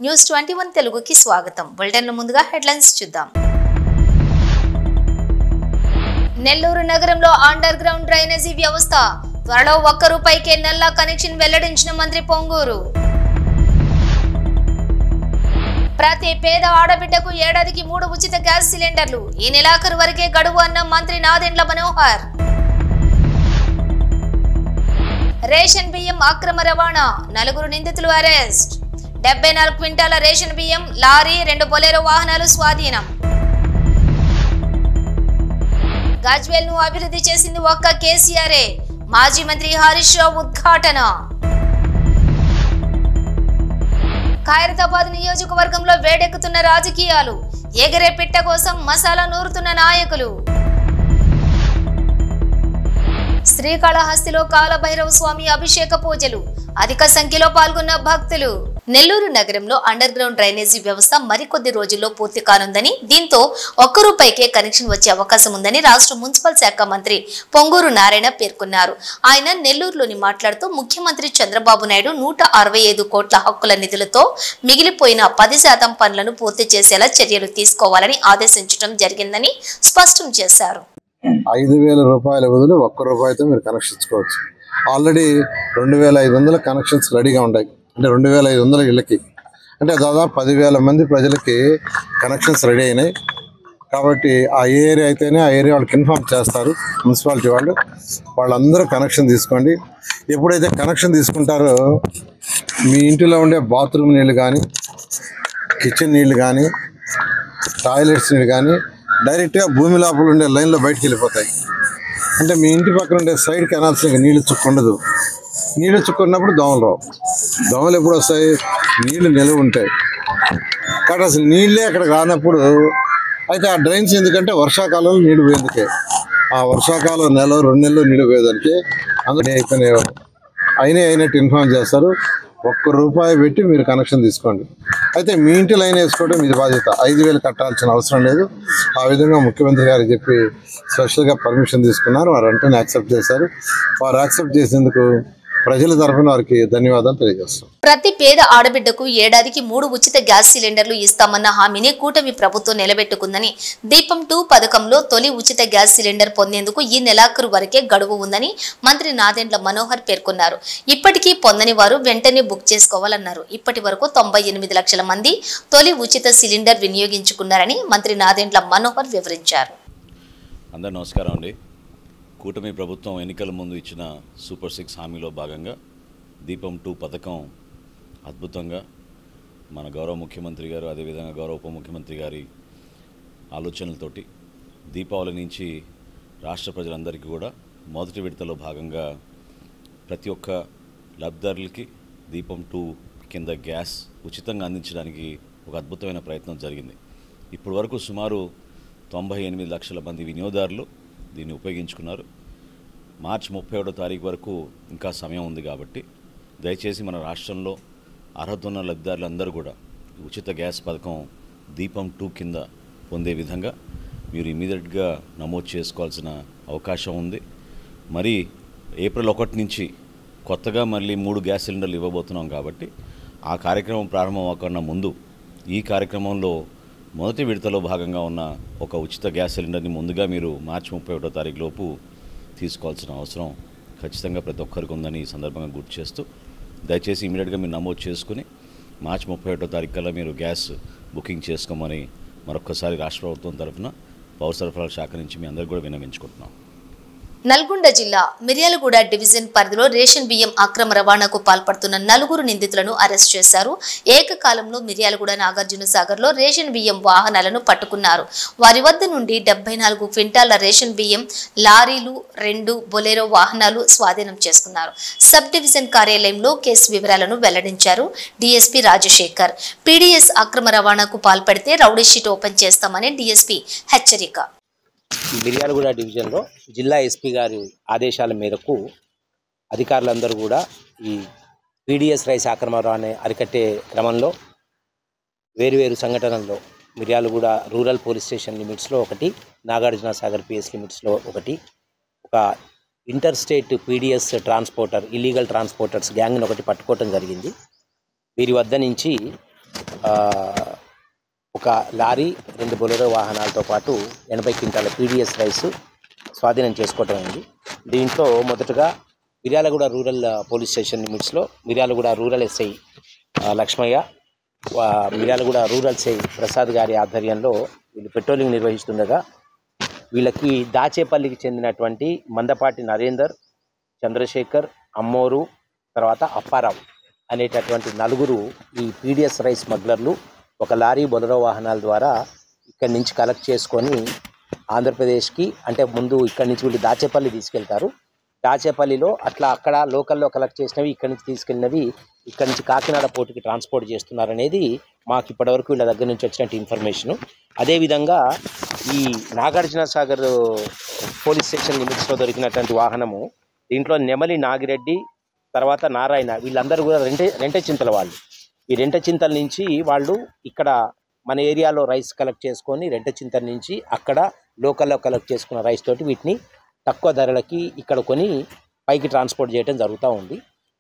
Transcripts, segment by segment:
News 21 తెలుగుకి స్వాగతం. బులెటిన్లో ముందుగా హెడ్లైన్స్ చూద్దాం. నెల్లూరు నగరంలో అండర్ గ్రౌండ్ డ్రైనేజీ వ్యవస్థ త్వరలో ₹1 నల్లా కనెక్షన్ వెల్లడించిన మంత్రి పొంగూరు. ప్రతి పేద ఆడబిడ్డకు ఏడాదికి 3 ఉచిత గ్యాస్ సిలిండర్లు, ఈ నెలాఖరు వరకే గడువు అన్న మంత్రి నాదెండ్ల మనోహర్. రేషన్ బియ్యం అక్రమ రవాణా, 4 నిందితులు అరెస్ట్. 74 క్వింటాల రేషన్ బియ్యం, లారీ, 2 బొలెరో వాహనాలు స్వాధీనం. గజ్వేల్ ను అభివృద్ధి చేసింది ఒక్క కేసీఆరే, మాజీ మంత్రి హరీష్ రావు ఉద్ఘాటన. ఖైరతాబాద్ నియోజకవర్గంలో వేడెక్కుతున్న రాజకీయాలు, ఎగరే పిట్ట కోసం మసాలా నూరుతున్న నాయకులు. శ్రీకాళహస్తిలో కాలభైరవ స్వామి అభిషేక పూజలు, అధిక సంఖ్యలో పాల్గొన్న భక్తులు. నెల్లూరు నగరంలో అండర్ గ్రౌండ్ డ్రైనేజీ వ్యవస్థ మరికొద్ది రోజుల్లో పూర్తి కానుందని, దీంతో ₹1కే కనెక్షన్ వచ్చే అవకాశం ఉందని రాష్ట్ర మున్సిపల్ శాఖ మంత్రి పొంగూరు నారాయణ పేర్కొన్నారు. ఆయన నెల్లూరులోని మాట్లాడుతూ ముఖ్యమంత్రి చంద్రబాబు నాయుడు 165 కోట్ల హక్కుల నిధులతో మిగిలిపోయిన 10% పనులను పూర్తి చేసేలా చర్యలు తీసుకోవాలని ఆదేశించడం జరిగిందని స్పష్టం చేశారు. ₹5,000 బదులు ₹1తో మీరు కనెక్షన్ ఇచ్చుకోవచ్చు. ఆల్రెడీ 2,500 కనెక్షన్స్ రెడీగా ఉన్నాయి. అంటే 2,500 ఇళ్ళకి, అంటే దాదాపు 10,000 మంది ప్రజలకి కనెక్షన్స్ రెడీ అయినాయి. కాబట్టి ఆ ఏరియా అయితేనే ఆ ఏరియా వాళ్ళకి ఇన్ఫార్మ్ చేస్తారు మున్సిపాలిటీ వాళ్ళు. వాళ్ళందరూ కనెక్షన్ తీసుకోండి. ఎప్పుడైతే కనెక్షన్ తీసుకుంటారో మీ ఇంటిలో ఉండే బాత్రూమ్ నీళ్ళు కానీ, కిచెన్ నీళ్ళు కానీ, టాయిలెట్స్ నీళ్ళు కానీ డైరెక్ట్గా భూమి లోపల ఉండే లైన్లో బయటకు వెళ్ళిపోతాయి. అంటే మీ ఇంటి పక్కన ఉండే సైడ్ కెనాల్స్ నీళ్ళు చుక్కుండదు. నీళ్ళు చుక్కున్నప్పుడు దోమలు రావు. దోమలు ఎప్పుడు వస్తాయి? నీళ్లు నిలువ ఉంటాయి. కాబట్టి అసలు నీళ్ళే అక్కడికి రానప్పుడు అయితే ఆ డ్రైన్స్ ఎందుకంటే వర్షాకాలంలో నీళ్ళు పోయేందుకే. ఆ వర్షాకాలం 1-2 నెలలు నీళ్ళు పోయేదానికి అందుకే అయినట్టు ఇన్ఫార్మ్ చేస్తారు. ₹1 పెట్టి మీరు కనెక్షన్ తీసుకోండి. అయితే మీ ఇంటి లైన్ వేసుకోవడం ఇది బాధ్యత. 5,000 కట్టాల్సిన అవసరం లేదు. ఆ విధంగా ముఖ్యమంత్రి గారికి చెప్పి స్పెషల్గా పర్మిషన్ తీసుకున్నారు. వారు వెంటనే యాక్సెప్ట్ చేశారు. వారు యాక్సెప్ట్ చేసేందుకు ప్రజల తరఫున వారికి ధన్యవాదాలు తెలియజేస్తాం. ప్రతి పేద ఆడబిడ్డకు ఏడాదికి 3 ఉచిత గ్యాస్ సిలిండర్లు ఇస్తామన్న హామీని కూటమి ప్రభుత్వం నిలబెట్టుకుందని, దీపం 2 పథకంలో తొలి ఉచిత గ్యాస్ సిలిండర్ పొందేందుకు ఈ నెలాఖరు వరకే గడువు ఉందని మంత్రి నాదెండ్ల మనోహర్ పేర్కొన్నారు. ఇప్పటికీ పొందని వారు వెంటనే బుక్ చేసుకోవాలన్నారు. ఇప్పటి వరకు 98 లక్షల మంది తొలి ఉచిత సిలిండర్ వినియోగించుకున్నారని మంత్రి నాదెండ్ల మనోహర్ వివరించారు. అందరూ నమస్కారం అండి. కూటమి ప్రభుత్వం ఎన్నికల ముందు ఇచ్చిన సూపర్ 6 హామీలో భాగంగా దీపం 2 పథకం అద్భుతంగా మన గౌరవ ముఖ్యమంత్రి గారు, అదేవిధంగా గౌరవ ఉప ముఖ్యమంత్రి గారి ఆలోచనలతోటి దీపావళి నుంచి రాష్ట్ర ప్రజలందరికీ కూడా మొదటి విడతలో భాగంగా ప్రతి ఒక్క లబ్ధిదారులకి దీపం 2 కింద గ్యాస్ ఉచితంగా అందించడానికి ఒక అద్భుతమైన ప్రయత్నం జరిగింది. ఇప్పటి వరకు సుమారు 98 లక్షల మంది వినియోగదారులు దీన్ని ఉపయోగించుకున్నారు. మార్చి 31వ తారీఖు వరకు ఇంకా సమయం ఉంది కాబట్టి దయచేసి మన రాష్ట్రంలో అర్హత ఉన్న లబ్ధిదారులందరూ కూడా ఉచిత గ్యాస్ పథకం దీపం 2 కింద పొందే విధంగా మీరు ఇమీడియట్గా నమోదు చేసుకోవాల్సిన అవకాశం ఉంది. మరి ఏప్రిల్ 1 నుంచి కొత్తగా మళ్ళీ 3 గ్యాస్ సిలిండర్లు ఇవ్వబోతున్నాం కాబట్టి ఆ కార్యక్రమం ప్రారంభం అవ్వకుండా ముందు ఈ కార్యక్రమంలో మొదటి విడతలో భాగంగా ఉన్న ఒక ఉచిత గ్యాస్ సిలిండర్ని ముందుగా మీరు మార్చి 31వ తారీఖు లోపు తీసుకోవాల్సిన అవసరం ఖచ్చితంగా ప్రతి ఒక్కరికి ఉందని ఈ సందర్భంగా గుర్తు చేస్తూ దయచేసి ఇమీడియట్గా మీరు నమోదు చేసుకుని మార్చి 31వ తారీఖు కల్లా మీరు గ్యాస్ బుకింగ్ చేసుకోమని మరొక్కసారి రాష్ట్ర ప్రభుత్వం తరఫున పౌర సరఫరాల శాఖ నుంచి మీ అందరికీ కూడా విన్నవించుకుంటున్నాం. నల్గొండ జిల్లా మిర్యాలగూడ డివిజన్ పరిధిలో రేషన్ బియ్యం అక్రమ రవాణాకు పాల్పడుతున్న 4 నిందితులను అరెస్ట్ చేశారు. ఏకకాలంలో మిర్యాలగూడ నాగార్జున సాగర్ లో రేషన్ బియ్యం వాహనాలను పట్టుకున్నారు. వారి వద్ద నుండి 74 క్వింటాల రేషన్ బియ్యం, లారీలు, 2 బొలెరో వాహనాలు స్వాధీనం చేసుకున్నారు. సబ్ డివిజన్ కార్యాలయంలో కేసు వివరాలను వెల్లడించారు డీఎస్పీ రాజశేఖర్. పీడీఎస్ అక్రమ రవాణాకు పాల్పడితే రౌడీ షీట్ ఓపెన్ చేస్తామని డీఎస్పీ హెచ్చరిక. మిర్యాలగూడ డివిజన్లో జిల్లా ఎస్పీ గారి ఆదేశాల మేరకు అధికారులందరూ కూడా ఈ పీడీఎస్ రైస్ అక్రమ రవాణా అరికట్టే క్రమంలో వేరువేరు సంఘటనల్లో మిర్యాలగూడ రూరల్ పోలీస్ స్టేషన్ లిమిట్స్లో ఒకటి, నాగార్జున సాగర్ పిఎస్ లిమిట్స్లో ఒకటి, ఒక inter state PDS transporter illegal transporters గ్యాంగ్ని ఒకటి పట్టుకోవటం జరిగింది. వీరి వద్ద నుంచి ఒక లారీ 2 బొలెరో వాహనాలతో పాటు 80 క్వింటాల పీడిఎస్ రైస్ స్వాధీనం చేసుకోవటం అయింది. దీంట్లో మొదటగా మిర్యాలగూడ రూరల్ పోలీస్ స్టేషన్ లిమిట్స్లో Miryalaguda rural SI Lakshmaiah, Miryalaguda rural SI Prasad గారి ఆధ్వర్యంలో వీళ్ళు పెట్రోలింగ్ నిర్వహిస్తుండగా వీళ్ళకి దాచేపల్లికి చెందినటువంటి మందపాటి నరేందర్, చంద్రశేఖర్, అమ్మోరు, తర్వాత అప్పారావు అనేటటువంటి 4 ఈ పీడిఎస్ రైస్ స్మగ్లర్లు ఒక లారీ బొలెరో వాహనాల ద్వారా ఇక్కడి నుంచి కలెక్ట్ చేసుకొని ఆంధ్రప్రదేశ్కి, అంటే ముందు ఇక్కడి నుంచి వీళ్ళు దాచేపల్లి తీసుకెళ్తారు. దాచేపల్లిలో అక్కడ లోకల్లో కలెక్ట్ చేసినవి ఇక్కడి నుంచి తీసుకెళ్ళినవి ఇక్కడి నుంచి కాకినాడ పోర్టుకి ట్రాన్స్పోర్ట్ చేస్తున్నారనేది మాకు ఇప్పటివరకు వీళ్ళ దగ్గర నుంచి వచ్చినట్టు ఇన్ఫర్మేషను. అదేవిధంగా ఈ నాగార్జున సాగర్ పోలీస్ స్టేషన్ లిమిట్స్లో దొరికినటువంటి వాహనము, దీంట్లో నెమలి నాగిరెడ్డి, తర్వాత నారాయణ, వీళ్ళందరూ కూడా రెంట చింతల వాళ్ళు. ఈ రెంట చింతల నుంచి వాళ్ళు ఇక్కడ మన ఏరియాలో రైస్ కలెక్ట్ చేసుకొని రెంట చింతల నుంచి అక్కడ లోకల్లో కలెక్ట్ చేసుకున్న రైస్ తోటి వీటిని తక్కువ ధరలకి ఇక్కడ కొని పైకి ట్రాన్స్పోర్ట్ చేయడం జరుగుతూ ఉంది.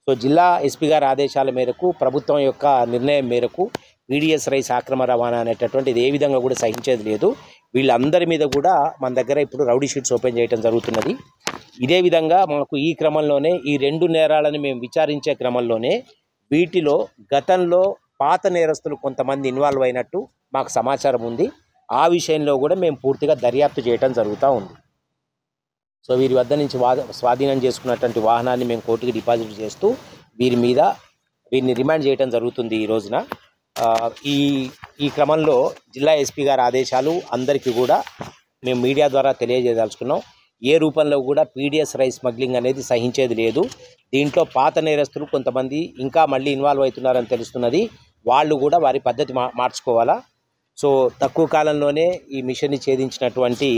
సో జిల్లా ఎస్పీ గారి ఆదేశాల మేరకు, ప్రభుత్వం యొక్క నిర్ణయం మేరకు పీడిఎస్ రైస్ ఆక్రమ రవాణా అనేటటువంటిది ఏ విధంగా కూడా సహించేది లేదు. వీళ్ళందరి మీద కూడా మన దగ్గర ఇప్పుడు రౌడీ షీట్స్ ఓపెన్ చేయడం జరుగుతున్నది. ఇదే విధంగా మనకు ఈ క్రమంలోనే ఈ 2 నేరాలను మేము విచారించే క్రమంలోనే వీటిలో గతంలో పాత నేరస్తులు కొంతమంది ఇన్వాల్వ్ అయినట్టు మాకు సమాచారం ఉంది. ఆ విషయంలో కూడా మేము పూర్తిగా దర్యాప్తు చేయడం జరుగుతూ ఉంది. సో వీరి వద్ద నుంచి స్వాధీనం చేసుకున్నటువంటి వాహనాన్ని మేము కోర్టుకి డిపాజిట్ చేస్తూ వీరిని రిమాండ్ చేయడం జరుగుతుంది ఈ రోజున. ఈ క్రమంలో జిల్లా ఎస్పీ గారి ఆదేశాలు అందరికీ కూడా మేము మీడియా ద్వారా తెలియజేయదలుచుకున్నాం. ఏ రూపంలో కూడా పీడిఎస్ రైస్ స్మగ్లింగ్ అనేది సహించేది లేదు. దీంట్లో పాత నేరస్తులు కొంతమంది ఇంకా మళ్ళీ ఇన్వాల్వ్ అవుతున్నారని తెలుస్తున్నది. వాళ్ళు కూడా వారి పద్ధతి మార్చుకోవాలా. సో తక్కువ కాలంలోనే ఈ మిషన్ని ఛేదించినటువంటి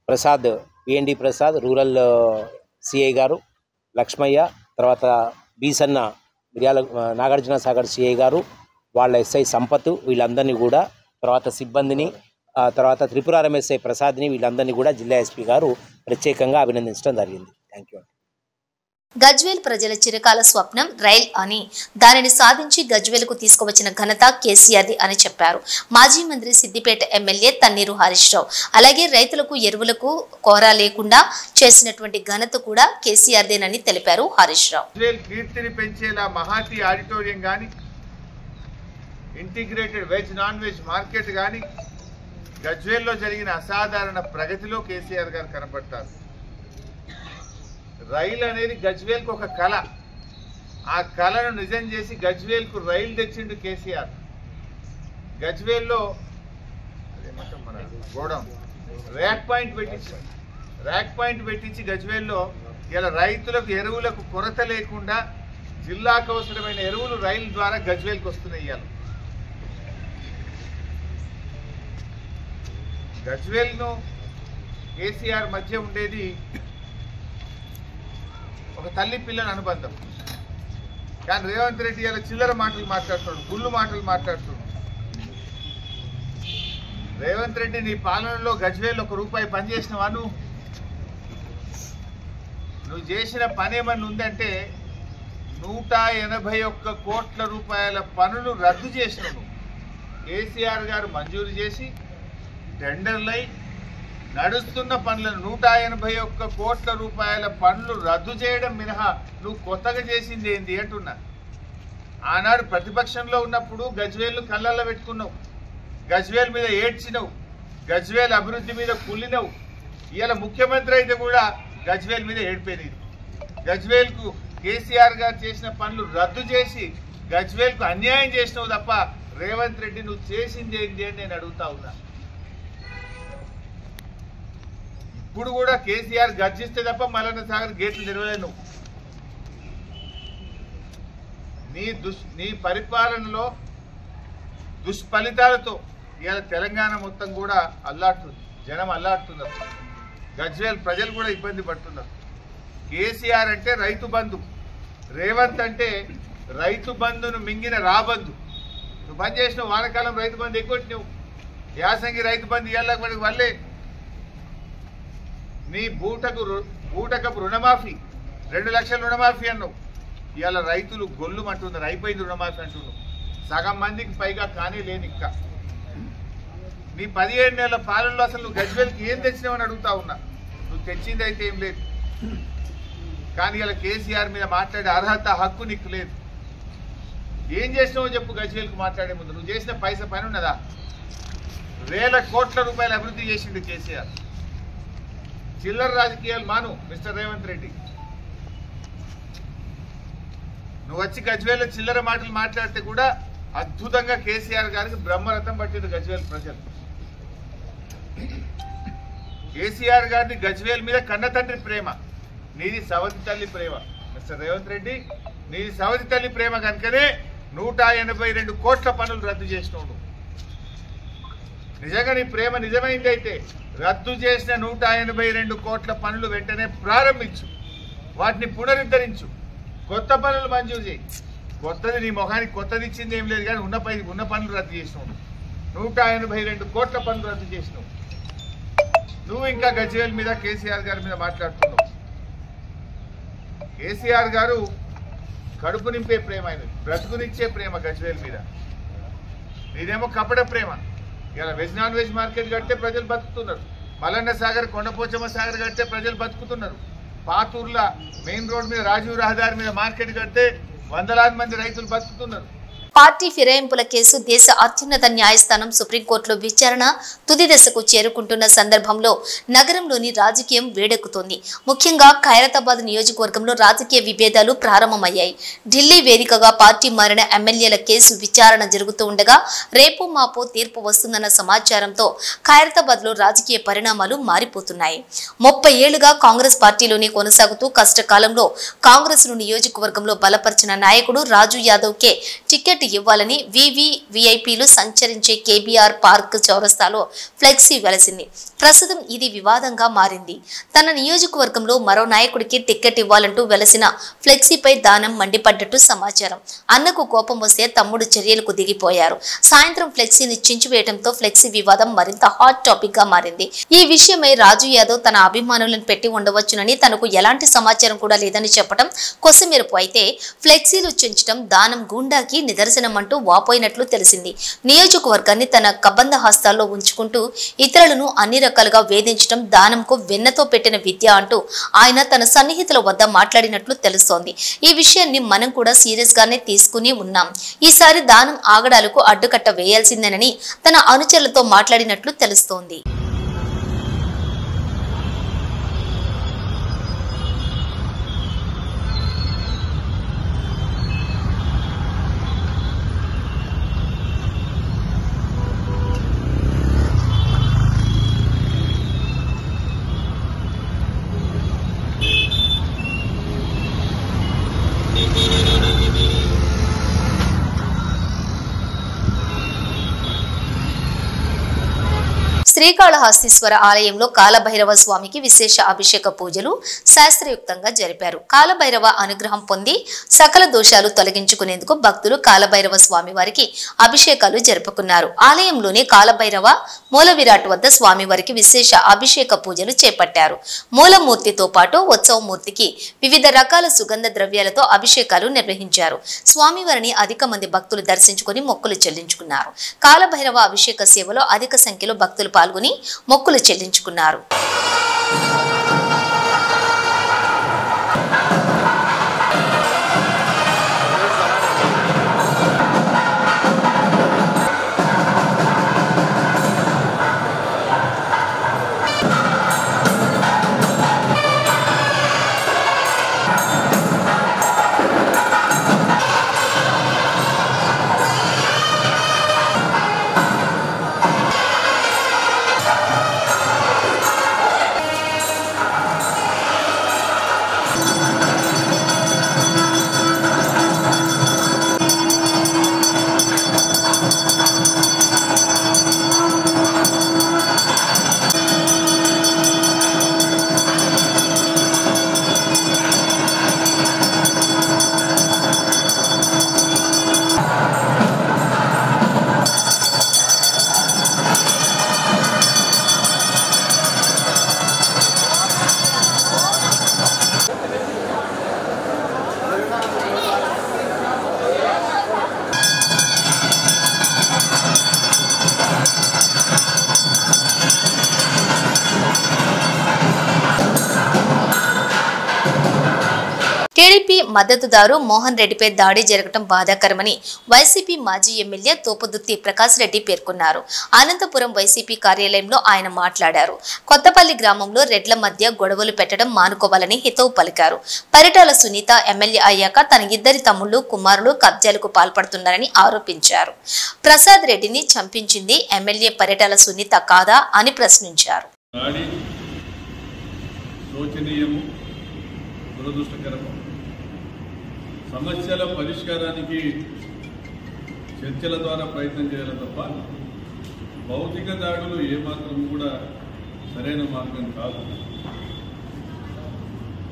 Prasad, PND Prasad, rural CI గారు లక్ష్మయ్య, తర్వాత బీసన్న నాగార్జున సాగర్ సిఐ గారు, వాళ్ళ ఎస్ఐ సంపత్, వీళ్ళందరినీ కూడా, తర్వాత సిబ్బందిని, తర్వాత త్రిపురారం ఎస్ఐ ప్రసాద్ని, వీళ్ళందరినీ కూడా జిల్లా ఎస్పీ గారు ప్రత్యేకంగా అభినందించడం జరిగింది. Thank you. గజ్వేల్ ప్రజల చిరకాల స్వప్నం రైల్ అని, దానిని సాధించి గజ్వేల్కు తీసుకువచ్చిన ఘనత కేసీఆర్ది అని చెప్పారు మాజీ మంత్రి సిద్దిపేట ఎమ్మెల్యే తన్నీరు హరీష్ రావు. అలాగే రైతులకు ఎరువులకు కోరా లేకుండా చేసినటువంటి ఘనత కూడా కేసీఆర్దేనని తెలిపారు హరీష్ రావు. కీర్తిని పెంచేలా మహాతి ఆడిటోరియం కానీ, integrated veg non veg market కానీ, గజ్వేల్లో జరిగిన అసాధారణ ప్రగతిలో కేసీఆర్ గారు కనపడతారు. రైలు అనేది గజ్వేల్కు ఒక కళ. ఆ కళను నిజం చేసి గజ్వేల్కు రైలు తెచ్చిండు కేసీఆర్. గజ్వేల్లో మన గోడం ర్యాక్ పాయింట్ పెట్టించి గజ్వేల్లో ఇలా రైతులకు ఎరువులకు కొరత లేకుండా జిల్లాకు అవసరమైన ఎరువులు రైలు ద్వారా గజ్వేల్కి వస్తున్నాయి. ఇవాళ గజ్వేల్ను కేసీఆర్ మధ్య ఉండేది ఒక తల్లి పిల్లల అనుబంధం. కానీ రేవంత్ రెడ్డి ఇలా చిల్లర మాటలు మాట్లాడుతున్నాడు, గుళ్ళు మాటలు మాట్లాడుతున్నాడు. రేవంత్ రెడ్డి నీ పాలనలో గజ్వేల్ ₹1 పనిచేసినవా? నువ్వు చేసిన పని ఏమన్నా ఉందంటే 181 కోట్ల రూపాయల పనులు రద్దు చేసినావు. కేసీఆర్ గారు మంజూరు చేసి టెండర్లై నడుస్తున్న పనులను 181 కోట్ల రూపాయల పనులు రద్దు చేయడం మినహా నువ్వు కొత్తగా చేసింది ఏంది అంటున్నా. ఆనాడు ప్రతిపక్షంలో ఉన్నప్పుడు గజ్వేల్ను కళ్ళల్లో పెట్టుకున్నావు, గజ్వేల్ మీద ఏడ్చినవు, గజ్వేల్ అభివృద్ధి మీద కుళ్ళినవు. ఇవాళ ముఖ్యమంత్రి అయితే కూడా గజ్వేల్ మీద ఏడిపోయింది. గజ్వేల్కు కేసీఆర్ గారు చేసిన పనులు రద్దు చేసి గజ్వేల్కు అన్యాయం చేసినావు తప్ప రేవంత్ రెడ్డి నువ్వు చేసింది ఏంటి అని నేను అడుగుతా ఉన్నా. ఇప్పుడు కూడా కేసీఆర్ గర్జిస్తే తప్ప మల్లన్న సాగర్ గేట్లు తెరవలేను. నీ పరిపాలనలో దుష్ఫలితాలతో ఇవాళ తెలంగాణ మొత్తం కూడా అల్లాడుతుంది, జనం అల్లాడుతున్నారు, గజ్వేల్ ప్రజలు కూడా ఇబ్బంది పడుతున్నారు. కేసీఆర్ అంటే రైతు బంధు, రేవంత్ అంటే రైతు బంధును మింగిన రాబంధు. నువ్వు బంద్ చేసినావు, వానకాలం రైతు బంధు ఎక్కువ, యాసంగి రైతు బంధు ఇవాళ వల్లే. నీ బూటకపు రుణమాఫీ 2 లక్షల రుణమాఫీ అన్నావు, ఇవాళ రైతులు గొల్లు అంటున్నారు, అయిపోయింది రుణమాఫీ అంటున్నావు. సగం మందికి పైగా కానీ లేని ఇంకా నీ 17 నెలల పాలనలో అసలు నువ్వు గజ్వేల్కి ఏం తెచ్చినావని అడుగుతా ఉన్నా. నువ్వు తెచ్చింది అయితే ఏం లేదు, కానీ ఇలా కేసీఆర్ మీద మాట్లాడే అర్హత హక్కు నీకు లేదు. ఏం చేసినావో చెప్పు. గజ్వేల్కి మాట్లాడే ముందు నువ్వు చేసిన పని ఉన్నదా? వేల కోట్ల రూపాయలు అభివృద్ధి చేసిండు కేసీఆర్. చిల్లర రాజకీయాలు మాను మిస్టర్ రేవంత్ రెడ్డి. నువ్వు వచ్చి గజ్వేల్లో చిల్లర మాటలు మాట్లాడితే కూడా అద్భుతంగా కేసీఆర్ గారికి బ్రహ్మరథం పట్టింది గజ్వేల్ ప్రజలు. కేసీఆర్ గారిని గజ్వేల్ మీద కన్న తండ్రి ప్రేమ, నీది సవతి తల్లి ప్రేమ. మిస్టర్ రేవంత్ రెడ్డి, నీది సవతి తల్లి ప్రేమ కనుకనే 182 కోట్ల పనులు రద్దు చేసినావు. నిజంగా నీ ప్రేమ నిజమైంది అయితే రద్దు చేసిన 182 కోట్ల పనులు వెంటనే ప్రారంభించు, వాటిని పునరుద్ధరించు, కొత్త పనులు మంజూరు చేయి. కొత్తది నీ మొహానికి కొత్తది ఇచ్చింది ఏం లేదు, కానీ ఉన్న పనులు రద్దు చేసినావు. 182 కోట్ల పనులు రద్దు చేసినావు. నువ్వు ఇంకా గజ్వేల్ మీద కేసీఆర్ గారి మీద మాట్లాడుతున్నావు. కేసీఆర్ గారు కడుపు నింపే ప్రేమ, ఆయన బ్రతుకునిచ్చే ప్రేమ గజ్వేల్ మీద. నీదేమో కపట ప్రేమ. ఇలా వెజ్ నాన్ వెజ్ మార్కెట్ కడితే ప్రజలు బతుకుతున్నారు. మల్లన్న సాగర్, కొండపోచమ్మ సాగర్ కడితే ప్రజలు బతుకుతున్నారు. పాతూర్ల మెయిన్ రోడ్ మీద రాజీవ్ రహదారి మీద మార్కెట్ కడితే వందలాది మంది రైతులు బతుకుతున్నారు. పార్టీ ఫిరాయింపుల కేసు దేశ అత్యున్నత న్యాయస్థానం సుప్రీంకోర్టులో విచారణ తుది దశకు చేరుకుంటున్న సందర్భంలో నగరంలోని రాజకీయం వేడెక్కుతోంది. ముఖ్యంగా ఖైరతాబాద్ నియోజకవర్గంలో రాజకీయ విభేదాలు ప్రారంభమయ్యాయి. ఢిల్లీ వేదికగా పార్టీ మారిన ఎమ్మెల్యేల కేసు విచారణ జరుగుతూ ఉండగా రేపు మాపో తీర్పు వస్తుందన్న సమాచారంతో ఖైరతాబాద్ లో రాజకీయ పరిణామాలు మారిపోతున్నాయి. 30 ఏళ్లుగా కాంగ్రెస్ పార్టీలోనే కొనసాగుతూ కష్టకాలంలో కాంగ్రెస్ ను నియోజకవర్గంలో బలపరిచిన నాయకుడు రాజు యాదవ్ కే టికెట్ ఇవ్వాలని వివివిఐపీలు సంచరించే కేబీఆర్ పార్క్ చౌరస్తాలో ఫ్లెక్సీ వెలసింది. ప్రస్తుతం ఇది వివాదంగా మారింది. తన నియోజకవర్గంలో మరో నాయకుడికి టికెట్ ఇవ్వాలంటూ వెలసిన ఫ్లెక్సీపై దానం మండిపడ్డట్టు సమాచారం. అన్నకు కోపం వస్తే తమ్ముడు చర్యలకు దిగిపోయారు. సాయంత్రం ఫ్లెక్సీని చించివేయడంతో ఫ్లెక్సీ వివాదం మరింత హాట్ టాపిక్ గా మారింది. ఈ విషయమై రాజు యాదవ్ తన అభిమానులను పెట్టి ఉండవచ్చునని, తనకు ఎలాంటి సమాచారం కూడా లేదని చెప్పడం కొసమెరుపు. అయితే ఫ్లెక్సీలు చించడం దానం గూండాకి నిదర్శనమంటూ వాపోయినట్లు తెలిసింది. నియోజకవర్గాన్ని తన కబంధ హస్తాల్లో ఉంచుకుంటూ ఇతరులను అన్ని రకాలుగా వేధించడం దానంకు వెన్నతో పెట్టిన విద్య అంటూ ఆయన తన సన్నిహితుల వద్ద మాట్లాడినట్లు తెలుస్తోంది. ఈ విషయాన్ని మనం కూడా సీరియస్ గానే తీసుకుని ఉన్నాం. ఈసారి దానం ఆగడాలకు అడ్డుకట్ట వేయాల్సిందేనని తన అనుచరులతో మాట్లాడినట్లు తెలుస్తోంది. శ్రీకాళహస్తీశ్వర ఆలయంలో కాలభైరవ స్వామికి విశేష అభిషేక పూజలు శాస్త్రయుక్తంగా జరిపారు. కాలభైరవ అనుగ్రహం పొంది సకల దోషాలు తొలగించుకునేందుకు భక్తులు కాలభైరవ స్వామి వారికి అభిషేకాలు జరుపుకున్నారు. ఆలయంలోని కాలభైరవ మూల విరాట్ వద్ద స్వామివారికి విశేష అభిషేక పూజలు చేపట్టారు. మూలమూర్తితో పాటు ఉత్సవమూర్తికి వివిధ రకాల సుగంధ ద్రవ్యాలతో అభిషేకాలు నిర్వహించారు. స్వామివారిని అధిక మంది భక్తులు దర్శించుకుని మొక్కులు చెల్లించుకున్నారు. కాలభైరవ అభిషేక సేవలో అధిక సంఖ్యలో భక్తులు పాల్గొని మొక్కులు చెల్లించుకున్నారు. మద్దతుదారు మోహన్ రెడ్డిపై దాడి జరగడం బాధాకరమని వైసీపీ మాజీ ఎమ్మెల్యే తోపుదుర్తి ప్రకాష్ రెడ్డి పేర్కొన్నారు. అనంతపురం వైసీపీ కార్యాలయంలో ఆయన మాట్లాడారు. కొత్తపల్లి గ్రామంలో రెడ్ల మధ్య గొడవలు పెట్టడం మానుకోవాలని హితవు పలికారు. పరిటాల సునీత ఎమ్మెల్యే అయ్యాక తన ఇద్దరి తమ్ముళ్లు కుమారులు కబ్జాలకు పాల్పడుతున్నారని ఆరోపించారు. ప్రసాద్ రెడ్డిని చంపించింది ఎమ్మెల్యే పరిటాల సునీత కాదా అని ప్రశ్నించారు. దురదృష్టకరము. సమస్యల పరిష్కారానికి చర్చల ద్వారా ప్రయత్నం చేయాలి తప్ప భౌతిక దాడులు ఏమాత్రం కూడా సరైన మార్గం కాదు.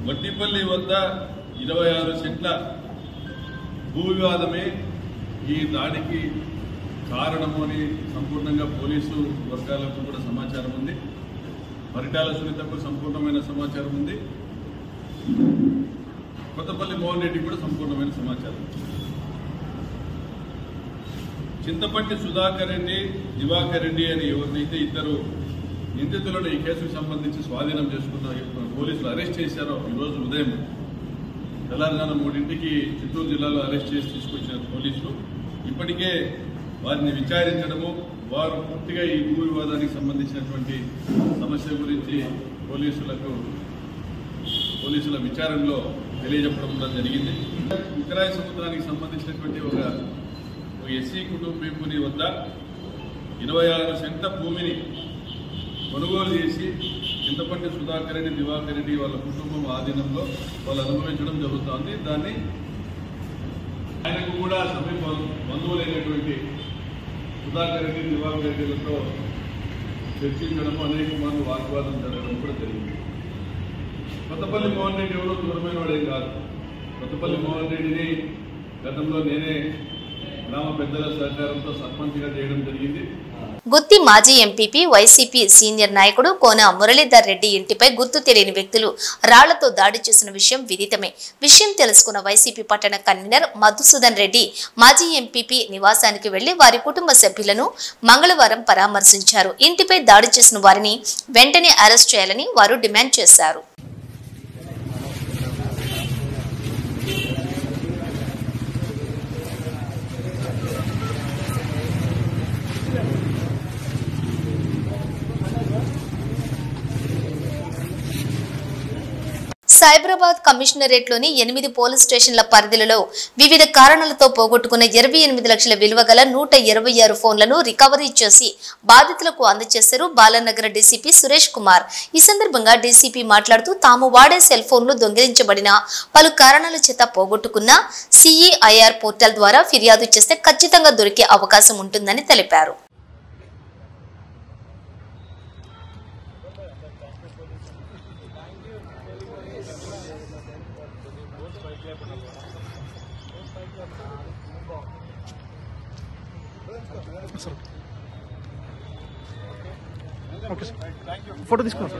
వడ్డిపల్లి వద్ద 26 సెంట్ల భూ వివాదమే ఈ దాడికి కారణము అని సంపూర్ణంగా పోలీసు వర్గాలకు కూడా సమాచారం ఉంది. పరిటాల సునీతకు సంపూర్ణమైన సమాచారం ఉంది. కొత్తపల్లి మోహన్ రెడ్డి కూడా సంపూర్ణమైన సమాచారం. చింతపట్టి సుధాకర్ రెడ్డి, దివాకర్ రెడ్డి అని ఎవరినైతే ఇద్దరు నిందితులను ఈ కేసుకు సంబంధించి స్వాధీనం చేసుకున్న పోలీసులు అరెస్ట్ చేశారో ఈరోజు ఉదయం తెలంగాణ 3ంటికి చిత్తూరు జిల్లాలో అరెస్ట్ చేసి తీసుకొచ్చిన పోలీసులు ఇప్పటికే వారిని విచారించడము, వారు పూర్తిగా ఈ భూ వివాదానికి సంబంధించినటువంటి సమస్య గురించి పోలీసుల విచారణలో తెలియజెప్పడం కూడా జరిగింది. ఉత్తరాయ సముద్రానికి సంబంధించినటువంటి ఒక ఎస్సీ కుటుంబీకుని వద్ద 26 సెంట్ల భూమిని కొనుగోలు చేసి చింతపంటి సుధాకర్ రెడ్డి, దివాకర్ రెడ్డి వాళ్ళ కుటుంబం ఆధీనంలో వాళ్ళు అనుభవించడం జరుగుతోంది. దాన్ని ఆయనకు కూడా సమీప బంధువులైనటువంటి సుధాకర్ రెడ్డి, దివాకర్ రెడ్డిలతో చర్చించడము, అనేక మంది వాగ్వాదం జరగడం కూడా జరిగింది. కొత్తపల్లి మోహన్ రెడ్డి ఎవరో దూరమైన వాడేం కాదు. కొత్తపల్లి మోహన్ రెడ్డిని గతంలో నేనే గ్రామ పెద్దల సహకారంతో సర్పంచ్గా చేయడం జరిగింది. గుత్తి మాజీ ఎంపీపీ వైసీపీ సీనియర్ నాయకుడు కోన మురళీధర్ రెడ్డి ఇంటిపై గుర్తు తెలియని వ్యక్తులు రాళ్లతో దాడి చేసిన విషయం విదితమే. విషయం తెలుసుకున్న వైసీపీ పట్టణ కన్వీనర్ మధుసూదన్ రెడ్డి మాజీ ఎంపీపీ నివాసానికి వెళ్లి వారి కుటుంబ సభ్యులను మంగళవారం పరామర్శించారు. ఇంటిపై దాడి చేసిన వారిని వెంటనే అరెస్ట్ చేయాలని వారు డిమాండ్ చేశారు. సైబరాబాద్ కమిషనరేట్లోని 8 పోలీస్ స్టేషన్ల పరిధిలో వివిధ కారణాలతో పోగొట్టుకున్న 28 లక్షల విలువ గల 126 ఫోన్లను రికవరీ చేసి బాధితులకు అందజేశారు బాలానగర్ డీసీపీ సురేష్ కుమార్. ఈ సందర్భంగా డీసీపీ మాట్లాడుతూ తాము వాడే సెల్ ఫోన్లు దొంగిలించబడిన, పలు కారణాల చేత పోగొట్టుకున్న సిఈఐఆర్ పోర్టల్ ద్వారా ఫిర్యాదు చేస్తే ఖచ్చితంగా దొరికే అవకాశం ఉంటుందని తెలిపారు. ఫోటో తీసుకున్నాం.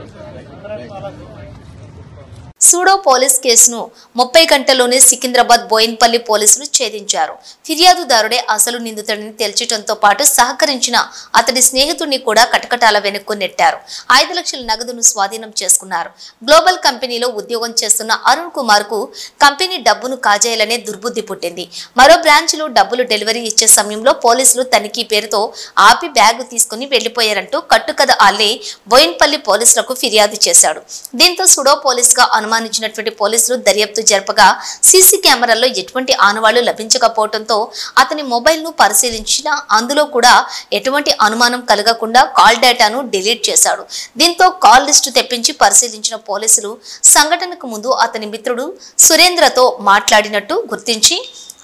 సూడో పోలీస్ కేసును 30 గంటల్లోనే సికింద్రాబాద్ బోయిన్పల్లి పోలీసులు ఛేదించారు. ఫిర్యాదుదారుడే అసలు నిందితుడిని తేల్చడంతో పాటు సహకరించిన అతడి స్నేహితుడిని కూడా కటకటాల వెనుక్కు నెట్టారు. 5 లక్షల నగదును స్వాధీనం చేసుకున్నారు. గ్లోబల్ కంపెనీలో ఉద్యోగం చేస్తున్న అరుణ్ కుమార్ కు కంపెనీ డబ్బును కాజేయాలనే దుర్బుద్ధి పుట్టింది. మరో బ్రాంచ్లో డబ్బులు డెలివరీ ఇచ్చే సమయంలో పోలీసులు తనిఖీ పేరుతో ఆపి బ్యాగు తీసుకుని వెళ్లిపోయారంటూ కట్టుకథ అల్లే బోయిన్పల్లి పోలీసులకు ఫిర్యాదు చేశాడు. దీంతో సుడో పోలీస్ గా అనుమానించినటువంటి పోలీసులు దర్యాప్తు జరపగా సీసీ కెమెరాల్లో ఎటువంటి ఆనవాళ్లు లభించకపోవడంతో అతని మొబైల్ ను పరిశీలించినా అందులో కూడా ఎటువంటి అనుమానం కలగకుండా కాల్ డేటాను డిలీట్ చేశాడు. దీంతో కాల్ లిస్టు తెప్పించి పరిశీలించిన పోలీసులు సంఘటనకు ముందు అతని మిత్రుడు సురేంద్రతో మాట్లాడినట్టు గుర్తించి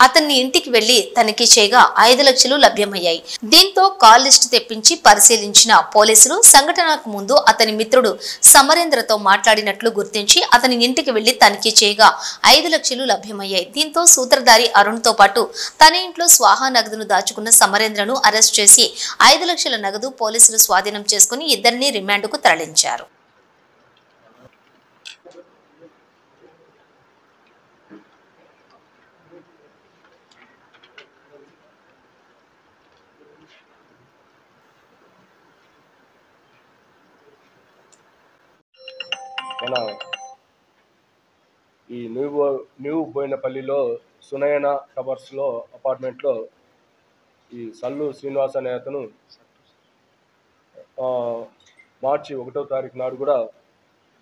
అతన్ని ఇంటికి వెళ్లి తనిఖీ చేయగా 5 లక్షలు లభ్యమయ్యాయి. దీంతో కాల్ లిస్టు తెప్పించి పరిశీలించిన పోలీసులు సంఘటనకు ముందు అతని మిత్రుడు సమరేంద్రతో మాట్లాడినట్లు గుర్తించి అతని ఇంటికి వెళ్లి తనిఖీ చేయగా 5 లక్షలు లభ్యమయ్యాయి. దీంతో సూత్రధారి అరుణ్ తో పాటు తన ఇంట్లో స్వాహా నగదును దాచుకున్న సమరేంద్రను అరెస్ట్ చేసి 5 లక్షల నగదు పోలీసులు స్వాధీనం చేసుకుని ఇద్దరిని రిమాండ్కు తరలించారు. మన ఈ న్యూ బోయినపల్లిలో సునయన టవర్స్లో అపార్ట్మెంట్లో ఈ సల్లు శ్రీనివాస్ అనే అతను మార్చి 1వ తారీఖు నాడు కూడా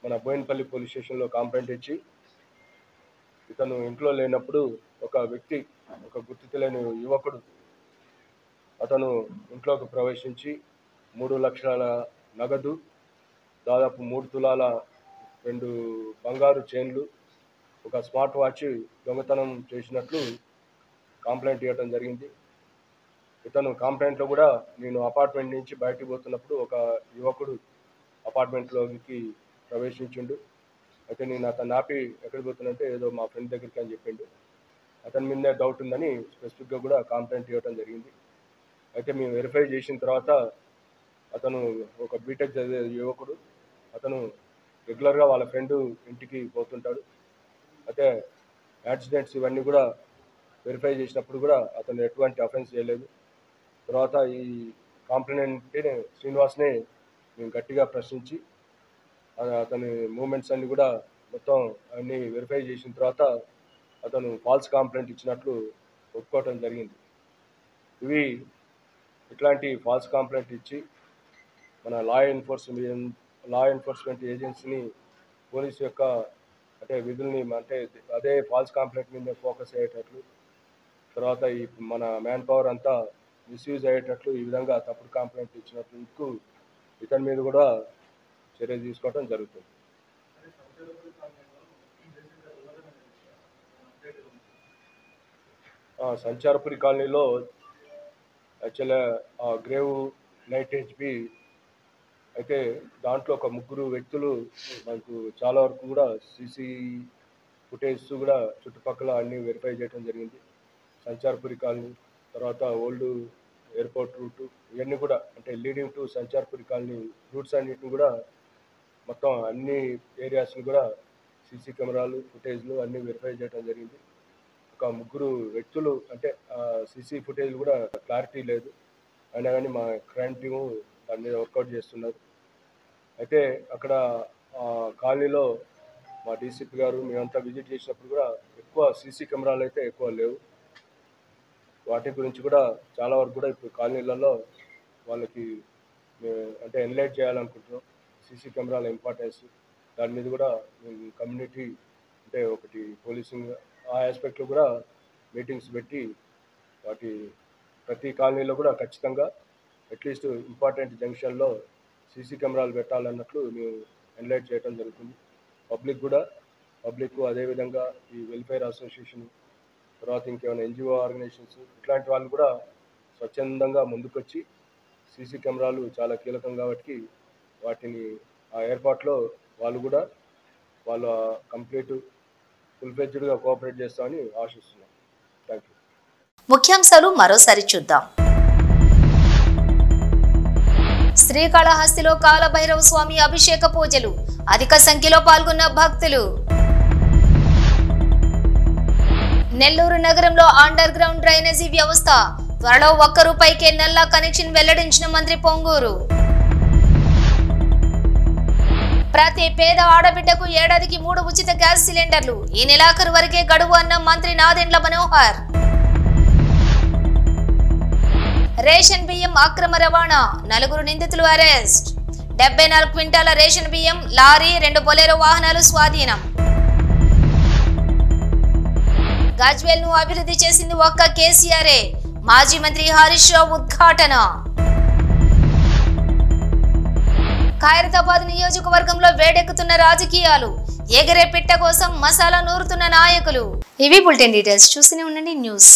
మన బోయినపల్లి పోలీస్ స్టేషన్లో కంప్లైంట్ ఇచ్చి ఇతను ఇంట్లో లేనప్పుడు ఒక వ్యక్తి, ఒక గుర్తు తెలియని యువకుడు అతను ఇంట్లోకి ప్రవేశించి 3 లక్షల నగదు, దాదాపు 3 తులాల 2 బంగారు చైన్లు, ఒక స్మార్ట్ వాచ్ దొంగతనం చేసినట్లు కంప్లైంట్ ఇవ్వడం జరిగింది. ఇతను కంప్లైంట్లో కూడా నేను అపార్ట్మెంట్ నుంచి బయటికి పోతున్నప్పుడు ఒక యువకుడు అపార్ట్మెంట్లోకి ప్రవేశించిండు. అయితే నేను అతను ఆపి ఎక్కడికి పోతున్నంటే ఏదో మా ఫ్రెండ్ దగ్గరికి అని చెప్పిండు. అతని మీదే డౌట్ ఉందని స్పెసిఫిక్గా కూడా కంప్లైంట్ ఇవ్వడం జరిగింది. అయితే మేము వెరిఫై చేసిన తర్వాత అతను ఒక బీటెక్ చదివే యువకుడు, అతను రెగ్యులర్గా వాళ్ళ ఫ్రెండ్ ఇంటికి పోతుంటాడు. అయితే యాక్సిడెంట్స్ ఇవన్నీ కూడా వెరిఫై చేసినప్పుడు కూడా అతను ఎటువంటి అఫెన్స్ చేయలేదు. తర్వాత ఈ కాంప్లైంట్ శ్రీనివాస్ని మేము గట్టిగా ప్రశ్నించి అతని మూమెంట్స్ అన్నీ కూడా మొత్తం అన్నీ వెరిఫై చేసిన తర్వాత అతను ఫాల్స్ కంప్లైంట్ ఇచ్చినట్లు ఒప్పుకోవటం జరిగింది. ఇట్లాంటి ఫాల్స్ కంప్లైంట్ ఇచ్చి మన లా ఎన్ఫోర్స్మెంట్ ఏజెన్సీని పోలీసు యొక్క అంటే విధుల్ని అంటే అదే ఫాల్స్ కంప్లైంట్ మీద ఫోకస్ అయ్యేటట్లు, తర్వాత ఈ మన మ్యాన్ పవర్ అంతా మిస్యూజ్ అయ్యేటట్లు ఈ విధంగా తప్పుడు కంప్లైంట్ ఇచ్చినట్లు ఇతని మీద కూడా చర్య తీసుకోవడం జరుగుతుంది. సంచారపురి కాలనీలో యాక్చువల్గా గ్రేవ్ నైట్ హెచ్పి అయితే దాంట్లో ఒక 3 వ్యక్తులు మనకు చాలా వరకు కూడా సీసీ ఫుటేజ్ కూడా చుట్టుపక్కల అన్నీ వెరిఫై చేయడం జరిగింది. సంచారపురి కాలనీ, తర్వాత ఓల్డ్ ఎయిర్పోర్ట్ రూటు, ఇవన్నీ కూడా అంటే లీడింగ్ టు సంచారపురి కాలనీ రూట్స్ అన్నిటిని కూడా మొత్తం అన్ని ఏరియాస్ని కూడా సీసీ కెమెరాలు ఫుటేజ్లు అన్నీ వెరిఫై చేయడం జరిగింది. ఒక 3 వ్యక్తులు అంటే సీసీ ఫుటేజ్ కూడా క్లారిటీ లేదు, అయినా కానీ మా క్రైమ్ టీము దాని మీద వర్కౌట్ చేస్తున్నారు. అయితే అక్కడ కాలనీలో మా డీసీపీ గారు మేమంతా విజిట్ చేసినప్పుడు కూడా ఎక్కువ సీసీ కెమెరాలు అయితే ఎక్కువ లేవు. వాటి గురించి కూడా చాలా వరకు కూడా ఇప్పుడు కాలనీలలో వాళ్ళకి అంటే ఎన్లైట్ చేయాలనుకుంటున్నాం. సీసీ కెమెరాల ఇంపార్టెన్స్ దాని మీద కూడా కమ్యూనిటీ అంటే ఒకటి పోలీసింగ్ ఆ ఆస్పెక్ట్లో కూడా మీటింగ్స్ పెట్టి వాటి ప్రతి కాలనీలో కూడా ఖచ్చితంగా అట్లీస్ట్ ఇంపార్టెంట్ జంక్షన్లో సీసీ కెమెరాలు పెట్టాలన్నట్లు మేము ఎన్లైట్ చేయడం జరుగుతుంది. పబ్లిక్ అదేవిధంగా ఈ వెల్ఫేర్ అసోసియేషన్, తర్వాత ఇంకేమైనా ఎన్జిఓ ఆర్గనైజేషన్స్ ఇట్లాంటి వాళ్ళు కూడా స్వచ్ఛందంగా ముందుకొచ్చి సీసీ కెమెరాలు చాలా కీలకం కాబట్టి వాటిని ఆ ఏర్పాట్లో వాళ్ళు కూడా వాళ్ళ కంప్లీట్ ఫుల్ ఫ్లెడ్జ్డ్గా కోఆపరేట్ చేస్తామని ఆశిస్తున్నాం. Thank you. ముఖ్యాంశాలు మరోసారి చూద్దాం. శ్రీకాళహస్తిలో కాలభైరవ స్వామి అభిషేక పూజలు, అధిక సంఖ్యలో పాల్గొన్న భక్తులు. నెల్లూరు నగరంలో అండర్ గ్రౌండ్ డ్రైనేజీ వ్యవస్థ, త్వరలో ₹1 నల్లా కనెక్షన్ వెల్లడించిన మంత్రి పొంగూరు. ప్రతి పేద ఆడబిడ్డకు ఏడాదికి 3 ఉచిత గ్యాస్ సిలిండర్లు, ఈ నెలాఖరు వరకే గడువు అన్న మంత్రి నాదెండ్ల మనోహర్. రేషన్ బియ్యం అక్రమ రవాణా, 4 నిందితులు అరెస్ట్. 74 క్వింటాల రేషన్ బియ్యం, లారీ, 2 బొలెరో వాహనాలు స్వాధీనం. గజ్వేల్ ను అభివృద్ధి చేసింది ఒక్క కేసీఆరే, మాజీ మంత్రి హరీష్ రావు ఉద్ఘాటన. ఖైరతాబాద్ నియోజకవర్గంలో వేడెక్కుతున్న రాజకీయాలు, ఎగరే పిట్ట కోసం మసాలా నూరుతున్న నాయకులు. ఇవి బులెటిన్ డీటెయిల్స్. చూస్తూనే ఉండండి న్యూస్.